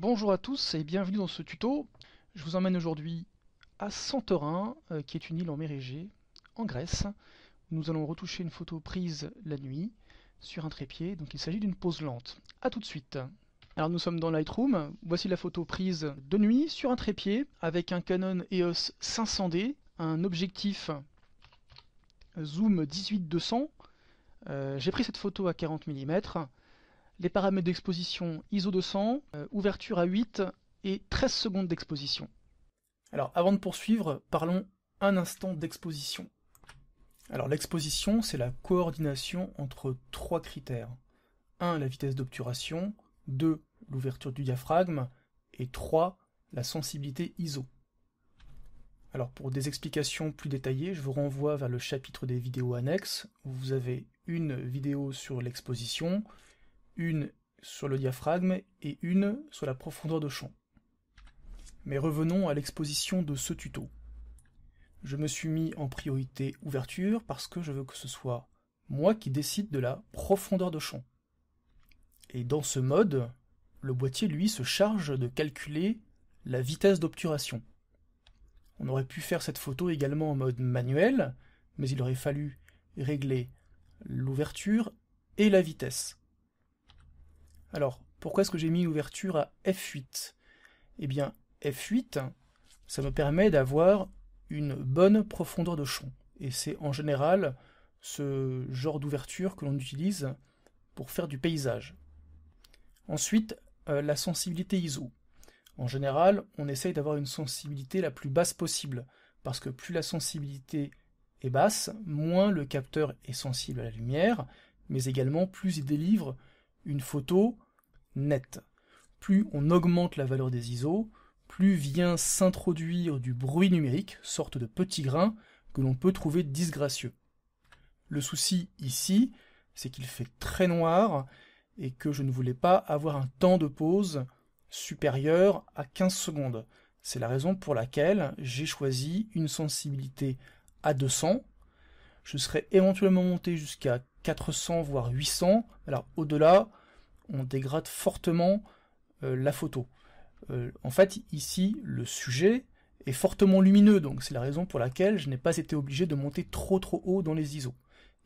Bonjour à tous et bienvenue dans ce tuto. Je vous emmène aujourd'hui à Santorin, qui est une île en mer Égée, en Grèce. Nous allons retoucher une photo prise la nuit sur un trépied, donc il s'agit d'une pose lente. A tout de suite. Alors nous sommes dans Lightroom, voici la photo prise de nuit sur un trépied avec un Canon EOS 500D, un objectif zoom 18-200. J'ai pris cette photo à 40 mm. Les paramètres d'exposition ISO 200, ouverture à 8 et 13 secondes d'exposition. Alors avant de poursuivre, parlons un instant d'exposition. Alors l'exposition, c'est la coordination entre trois critères. 1. La vitesse d'obturation, 2. L'ouverture du diaphragme, et 3. La sensibilité ISO. Alors pour des explications plus détaillées, je vous renvoie vers le chapitre des vidéos annexes, où vous avez une vidéo sur l'exposition, une sur le diaphragme et une sur la profondeur de champ. Mais revenons à l'exposition de ce tuto. Je me suis mis en priorité ouverture parce que je veux que ce soit moi qui décide de la profondeur de champ. Et dans ce mode, le boîtier lui se charge de calculer la vitesse d'obturation. On aurait pu faire cette photo également en mode manuel, mais il aurait fallu régler l'ouverture et la vitesse. Alors, pourquoi est-ce que j'ai mis l'ouverture à f8? Eh bien, f8, ça me permet d'avoir une bonne profondeur de champ. Et c'est en général ce genre d'ouverture que l'on utilise pour faire du paysage. Ensuite, la sensibilité ISO. En général, on essaye d'avoir une sensibilité la plus basse possible, parce que plus la sensibilité est basse, moins le capteur est sensible à la lumière, mais également plus il délivre une photo nette. Plus on augmente la valeur des ISO, plus vient s'introduire du bruit numérique, sorte de petits grains que l'on peut trouver disgracieux. Le souci ici, c'est qu'il fait très noir et que je ne voulais pas avoir un temps de pause supérieur à 15 secondes. C'est la raison pour laquelle j'ai choisi une sensibilité à 200. Je serais éventuellement monté jusqu'à 400 voire 800. Alors au-delà, on dégrade fortement la photo. En fait, ici, le sujet est fortement lumineux, donc c'est la raison pour laquelle je n'ai pas été obligé de monter trop haut dans les ISO.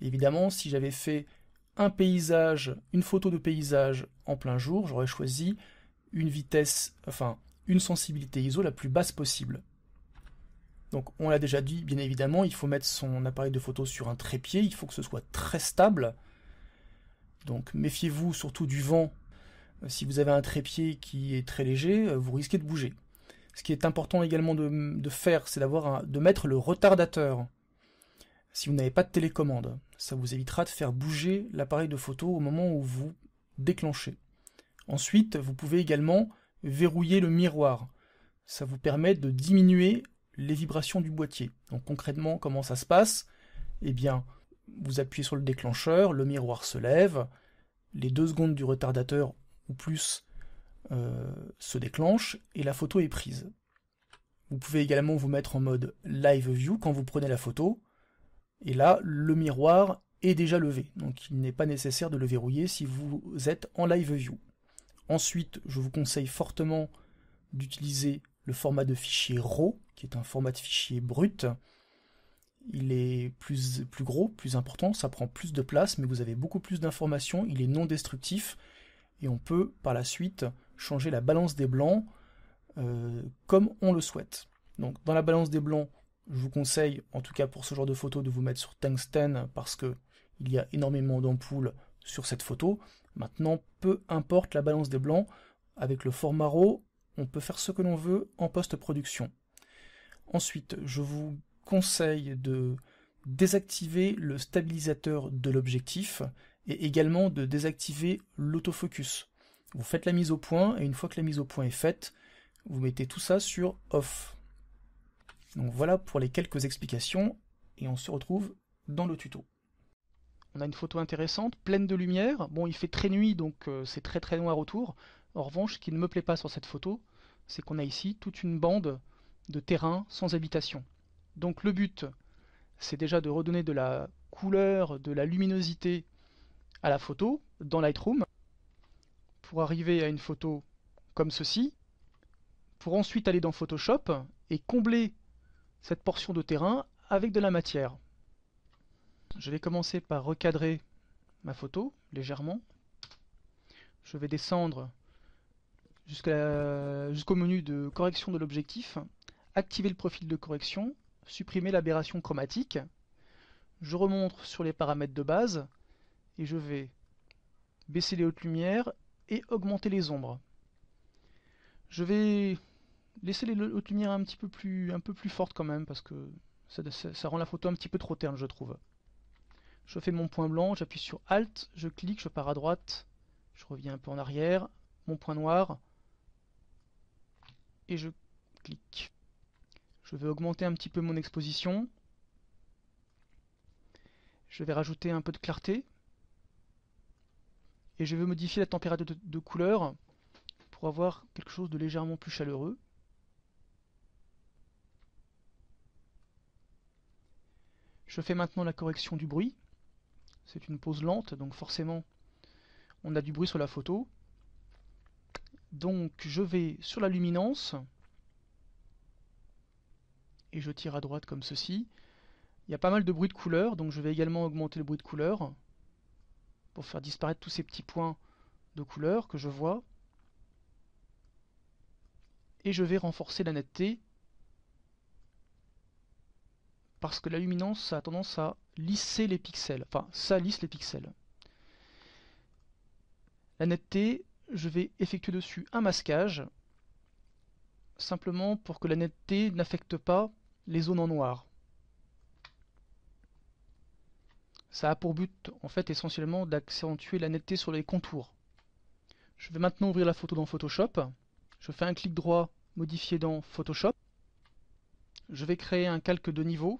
Évidemment, si j'avais fait un paysage, une photo de paysage en plein jour, j'aurais choisi une vitesse, enfin, une sensibilité ISO la plus basse possible. Donc, on l'a déjà dit, bien évidemment, il faut mettre son appareil de photo sur un trépied, il faut que ce soit très stable. Donc, méfiez-vous surtout du vent. Si vous avez un trépied qui est très léger, vous risquez de bouger. Ce qui est important également de faire, c'est de mettre le retardateur. Si vous n'avez pas de télécommande, ça vous évitera de faire bouger l'appareil de photo au moment où vous déclenchez. Ensuite, vous pouvez également verrouiller le miroir. Ça vous permet de diminuer les vibrations du boîtier. Donc concrètement, comment ça se passe? Eh bien, vous appuyez sur le déclencheur, le miroir se lève, les 2 secondes du retardateur ou plus se déclenchent et la photo est prise. Vous pouvez également vous mettre en mode live view quand vous prenez la photo, et là, le miroir est déjà levé, donc il n'est pas nécessaire de le verrouiller si vous êtes en live view. Ensuite, je vous conseille fortement d'utiliser le format de fichier RAW, qui est un format de fichier brut. Il est plus gros, plus important, ça prend plus de place, mais vous avez beaucoup plus d'informations, il est non destructif, et on peut par la suite changer la balance des blancs comme on le souhaite. Donc dans la balance des blancs, je vous conseille, en tout cas pour ce genre de photo, de vous mettre sur tungstène, parce que il y a énormément d'ampoules sur cette photo. Maintenant, peu importe la balance des blancs, avec le format RAW, on peut faire ce que l'on veut en post-production. Ensuite, je vous conseille de désactiver le stabilisateur de l'objectif et également de désactiver l'autofocus. Vous faites la mise au point et une fois que la mise au point est faite, vous mettez tout ça sur off. Donc voilà pour les quelques explications et on se retrouve dans le tuto. On a une photo intéressante, pleine de lumière. Bon, il fait très nuit, donc c'est très noir autour. En revanche, ce qui ne me plaît pas sur cette photo, c'est qu'on a ici toute une bande de terrain sans habitation. Donc le but, c'est déjà de redonner de la couleur, de la luminosité à la photo dans Lightroom, pour arriver à une photo comme ceci, pour ensuite aller dans Photoshop et combler cette portion de terrain avec de la matière. Je vais commencer par recadrer ma photo légèrement. Je vais descendre jusqu'au menu de correction de l'objectif, activer le profil de correction, supprimer l'aberration chromatique. Je remonte sur les paramètres de base et je vais baisser les hautes lumières et augmenter les ombres. Je vais laisser les hautes lumières un peu plus fortes quand même parce que ça rend la photo un petit peu trop terne, je trouve. Je fais mon point blanc, j'appuie sur Alt, je clique, je pars à droite, je reviens un peu en arrière, mon point noir, et je clique. Je vais augmenter un petit peu mon exposition. Je vais rajouter un peu de clarté. Et je vais modifier la température de couleur pour avoir quelque chose de légèrement plus chaleureux. Je fais maintenant la correction du bruit. C'est une pause lente, donc forcément on a du bruit sur la photo. Donc je vais sur la luminance et je tire à droite comme ceci. Il y a pas mal de bruit de couleur, donc je vais également augmenter le bruit de couleur pour faire disparaître tous ces petits points de couleur que je vois. Et je vais renforcer la netteté parce que la luminance ça a tendance à lisser les pixels, enfin ça lisse les pixels. La netteté, je vais effectuer dessus un masquage, simplement pour que la netteté n'affecte pas les zones en noir. Ça a pour but en fait essentiellement d'accentuer la netteté sur les contours. Je vais maintenant ouvrir la photo dans Photoshop. Je fais un clic droit, modifier dans Photoshop. Je vais créer un calque de niveau.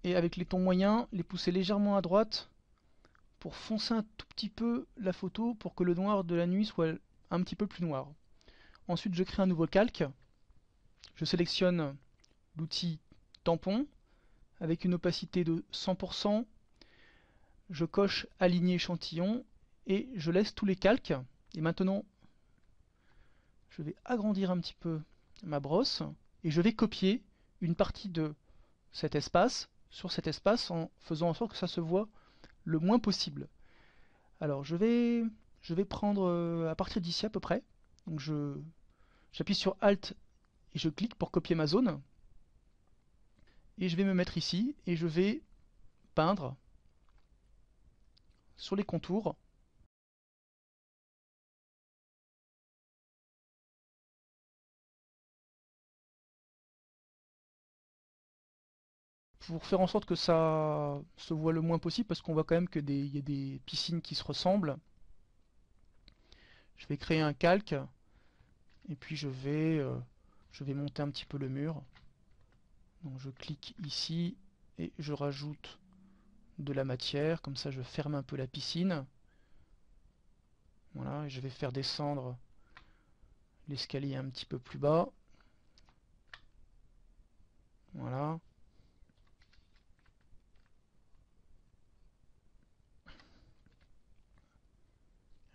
Et avec les tons moyens, les pousser légèrement à droite pour foncer un tout petit peu la photo pour que le noir de la nuit soit un petit peu plus noir. Ensuite, je crée un nouveau calque. Je sélectionne l'outil tampon avec une opacité de 100%. Je coche aligner échantillon et je laisse tous les calques. Et maintenant, je vais agrandir un petit peu ma brosse et je vais copier une partie de cet espace sur cet espace en faisant en sorte que ça se voit le moins possible. Alors je vais prendre à partir d'ici à peu près. Donc j'appuie sur Alt et je clique pour copier ma zone. Et je vais me mettre ici et je vais peindre sur les contours. Pour faire en sorte que ça se voit le moins possible, parce qu'on voit quand même qu'il y a des piscines qui se ressemblent. Je vais créer un calque et puis je vais monter un petit peu le mur. Donc je clique ici et je rajoute de la matière, comme ça je ferme un peu la piscine. Voilà, et je vais faire descendre l'escalier un petit peu plus bas. Voilà.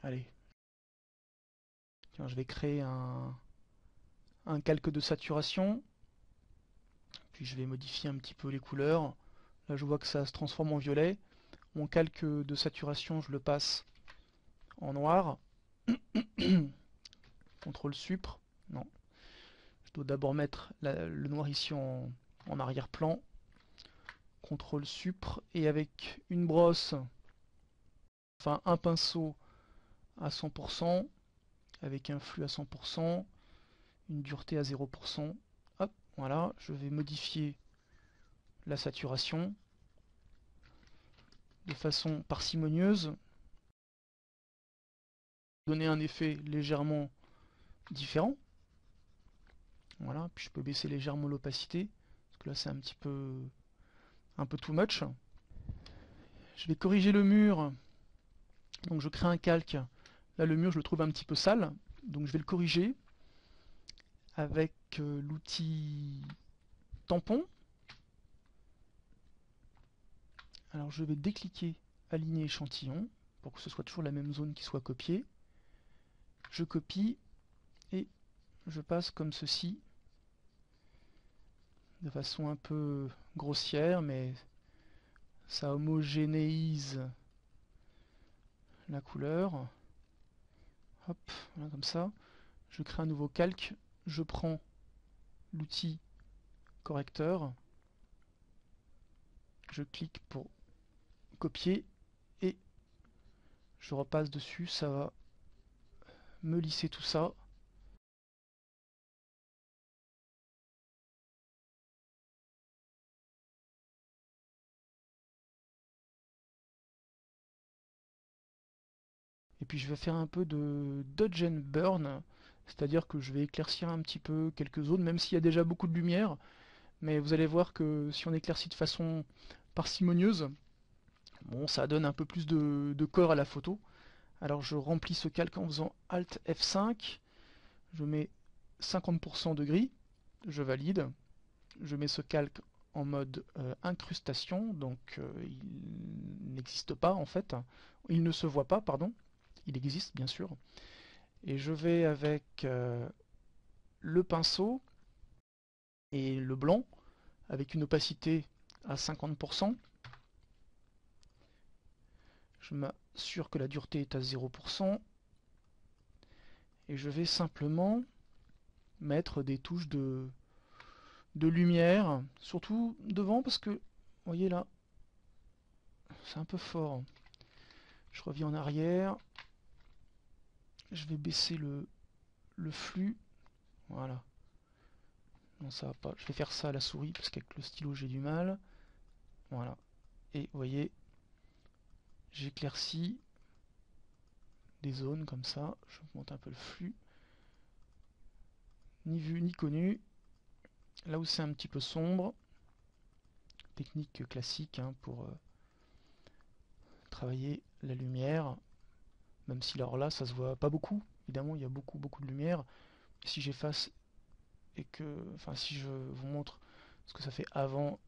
Allez. Tiens, je vais créer un calque de saturation. Puis je vais modifier un petit peu les couleurs. Là je vois que ça se transforme en violet. Mon calque de saturation, je le passe en noir. CTRL Supr. Non. Je dois d'abord mettre le noir ici en arrière-plan. CTRL Supr. Et avec une brosse, enfin un pinceau à 100%, avec un flux à 100%, une dureté à 0%. Hop, voilà, je vais modifier la saturation de façon parcimonieuse, donner un effet légèrement différent. Voilà, puis je peux baisser légèrement l'opacité, parce que là c'est un peu too much. Je vais corriger le mur, donc je crée un calque. Là le mur je le trouve un petit peu sale, donc je vais le corriger avec l'outil tampon. Alors je vais décliquer aligner échantillon, pour que ce soit toujours la même zone qui soit copiée. Je copie et je passe comme ceci, de façon un peu grossière, mais ça homogénéise la couleur. Hop, voilà, comme ça. Je crée un nouveau calque, je prends l'outil correcteur, je clique pour copier et je repasse dessus, ça va me lisser tout ça. Et puis je vais faire un peu de dodge and burn, c'est-à-dire que je vais éclaircir un petit peu quelques zones, même s'il y a déjà beaucoup de lumière. Mais vous allez voir que si on éclaircit de façon parcimonieuse, bon, ça donne un peu plus de corps à la photo. Alors je remplis ce calque en faisant Alt F5, je mets 50% de gris, je valide, je mets ce calque en mode incrustation, donc il n'existe pas en fait, il ne se voit pas, pardon, il existe bien sûr, et je vais avec le pinceau et le blanc, avec une opacité à 50%, je m'assure que la dureté est à 0%, et je vais simplement mettre des touches de lumière, surtout devant parce que, vous voyez là, c'est un peu fort. Je reviens en arrière, je vais baisser le flux, voilà. Non, ça va pas, je vais faire ça à la souris parce qu'avec le stylo j'ai du mal. Voilà, et vous voyez, j'éclaircis des zones comme ça, je monte un peu le flux. Ni vu ni connu. Là où c'est un petit peu sombre, technique classique hein, pour travailler la lumière, même si alors là ça se voit pas beaucoup, évidemment il y a beaucoup de lumière. Si j'efface et que, enfin si je vous montre ce que ça fait avant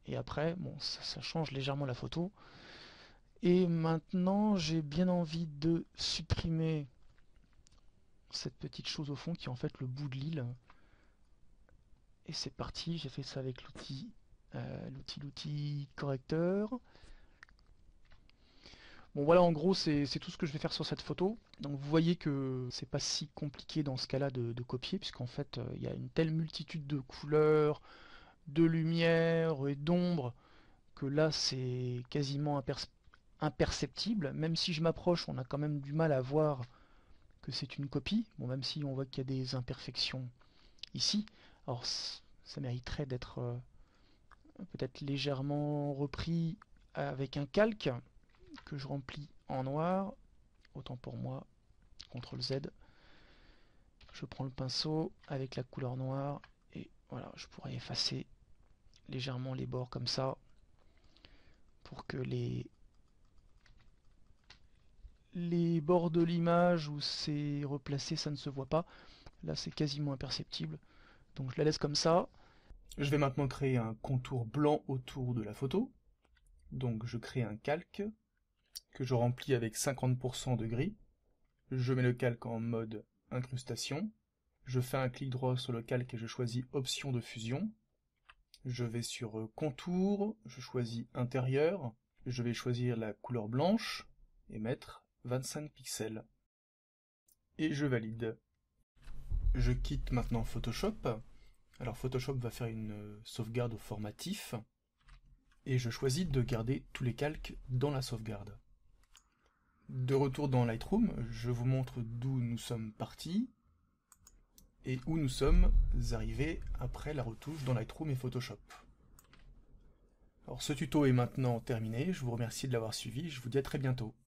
et après, bon ça change légèrement la photo. Et maintenant j'ai bien envie de supprimer cette petite chose au fond qui est en fait le bout de l'île. Et c'est parti, j'ai fait ça avec l'outil correcteur. Bon voilà, en gros c'est tout ce que je vais faire sur cette photo. Donc vous voyez que c'est pas si compliqué dans ce cas-là de copier, puisqu'en fait il y a une telle multitude de couleurs, de lumière et d'ombre que là c'est quasiment imperceptible. Même si je m'approche, on a quand même du mal à voir que c'est une copie. Bon, même si on voit qu'il y a des imperfections ici. Alors ça mériterait d'être peut-être légèrement repris avec un calque que je remplis en noir, autant pour moi, CTRL Z, je prends le pinceau avec la couleur noire et voilà, je pourrais effacer légèrement les bords comme ça pour que les bords de l'image où c'est replacé ça ne se voit pas. Là c'est quasiment imperceptible, donc je la laisse comme ça. Je vais maintenant créer un contour blanc autour de la photo, donc je crée un calque que je remplis avec 50% de gris. Je mets le calque en mode incrustation. Je fais un clic droit sur le calque et je choisis option de fusion. Je vais sur contour, je choisis intérieur. Je vais choisir la couleur blanche et mettre 25 pixels. Et je valide. Je quitte maintenant Photoshop. Alors Photoshop va faire une sauvegarde au formatif. Et je choisis de garder tous les calques dans la sauvegarde. De retour dans Lightroom, je vous montre d'où nous sommes partis et où nous sommes arrivés après la retouche dans Lightroom et Photoshop. Alors ce tuto est maintenant terminé, je vous remercie de l'avoir suivi, je vous dis à très bientôt.